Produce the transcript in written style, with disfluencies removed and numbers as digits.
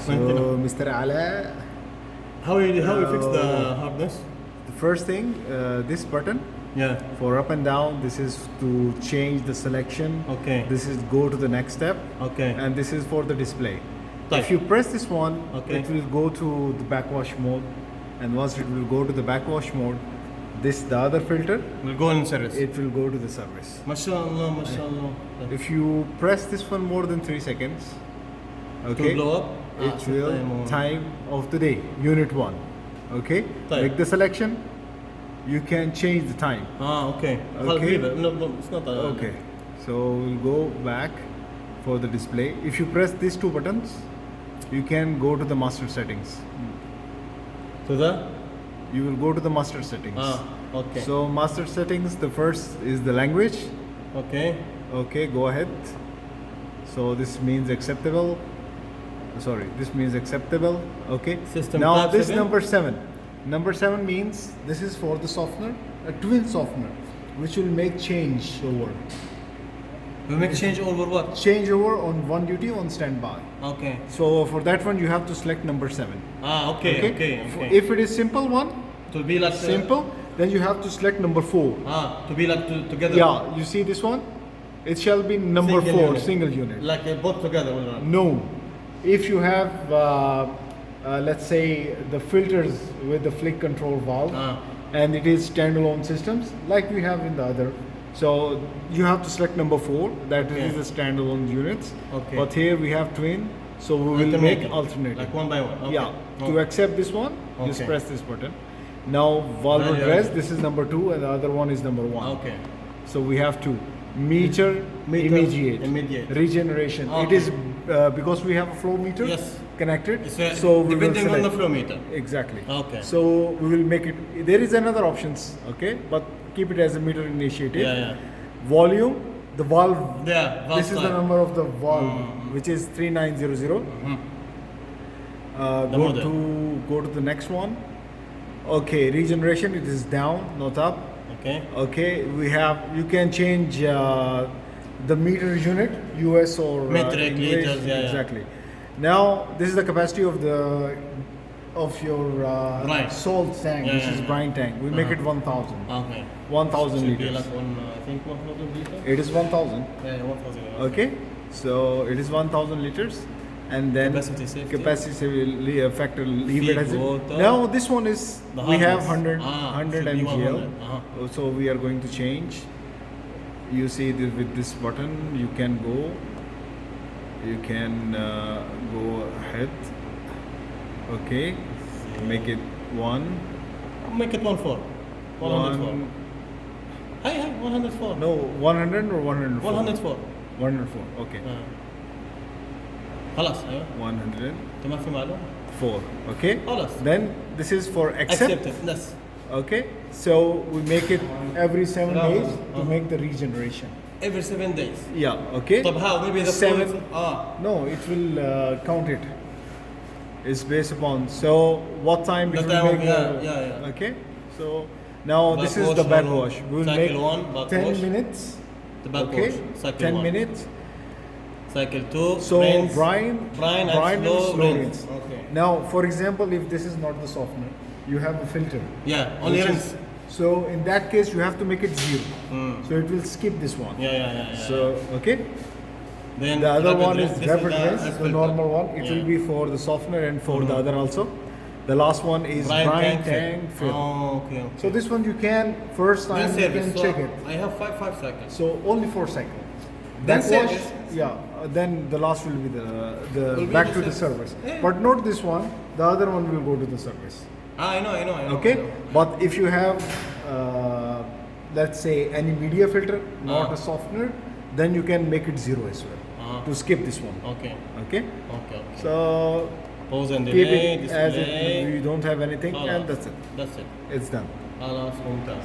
So, Mr. Ala, How you fix the hardness? the first thing, this button Yeah. for up and down, this is to change the selection. Okay. This is go to the next step. Okay. And this is for the display. Right. If you press this one, Okay. it will go to the backwash mode. And once it will go to the backwash mode, the other filter, We'll go in service. it will go to the service. MashaAllah, MashaAllah. If you press this one more than 3 seconds, okay, To blow up? it will time of the day, unit 1. Okay, طيب. make the selection. You can change the time. Okay. Okay. No, it's not. Okay, so we'll go back for the display. If you press these two buttons, you can go to the master settings. To the? You will go to the master settings. Okay. So master settings, the first is the language. Okay. Okay, go ahead. So this means acceptable. Sorry, this means acceptable. Okay. System now type this again? number 7. Number 7 means this is for the softener, a twin softener, which will make change over. We make change over what? Change over on one duty on standby. Okay. So for that one you have to select number 7. Okay. If it is simple one, To be like simple, then you have to select number 4. To be like together. Yeah, you see this one? It shall be number Single 4, unit. single unit. Like both together. Will run. No. If you have, let's say, the filters with the flick control valve, and it is standalone systems, like we have in the other. So you have to select number 4, that Okay. is the standalone units. Okay. But here we have twin, so we will make Alternative. alternative. Like one by one. Okay. Yeah. To accept this one, just Okay. press this button. Now valve Valve address, address. this is number 2, and the other one is number 1. Okay. So we have to meter, Meter, immediate, immediate. regeneration. It Okay. is because we have a flow meter Yes. connected. It's, so we will depending on the select. flow meter. Exactly. Okay. So we will make it. There is another options, okay, but keep it as a meter initiative. Yeah. Volume, the valve. Yeah. This is the number of the valve, which is 3900. The Go model. go to the next one. Okay, regeneration. It is down, not up. Okay. Okay, we have, you can change the meter unit, US or Metric, English. liters, yeah. Exactly. Now, this is the capacity of your Right. salt tank, Yeah, which yeah, is yeah. brine tank. We make it 1000. Okay. 1000 Should be liters. like one, I think 1,000 liters. It is 1000. Yeah, 1,000. Okay, so it is 1000 liters. And then Capacity safety. factor, leave it Feed as it. water. Now this one is, The we have hardness. 100 should be mgl. 100. So we are going to change. You see with this button, you can go go ahead. Okay, make it 1. Make it 104. 104. One, Hi, 104. no, 100 or 104? 104. 104, okay. خلاص ايوه 104, انت ما في معلومه okay. خلاص Then this is for accept. accepted yes Okay, so we make it every 7 Bravo. days to make the regeneration. every 7 days Yeah, okay. طب how maybe the 7. flow No, it will count it. It's based upon. So what time The it will time of- make yeah. Okay, so now this is Backwash, the no, backwash. We will cycle make one, 10 backwash. minutes. the backwash Okay, cycle 10 1 minutes. cycle 2 So rinse, brine and and slow slow rinse. rinse. Okay. Now, for example, if this is not the softener, you have a filter. yeah only which rinse is- So in that case, you have to make it 0. So it will skip this one. yeah So okay. then The other rapid one is rinse. This rapid the rinse, the filter. normal one. It Yeah. will be for the softener and for the other also. The last one is brine tank fill. Oh, okay. So this one you can first time Then you service. can So check it. I have five cycles. So only 4 cycles. Then Backwash, service. yeah. Then the last will be the Will be back the to the service. service. Yeah. But not this one. The other one will go to the service. I know. Okay. But if you have let's say any media filter, not a softener, then you can make it 0 as well to skip this one. Okay. Okay. Okay. So Pause and keep delay, it as display. if you don't have anything, and that's it. That's it. It's done. خلاص ممتاز.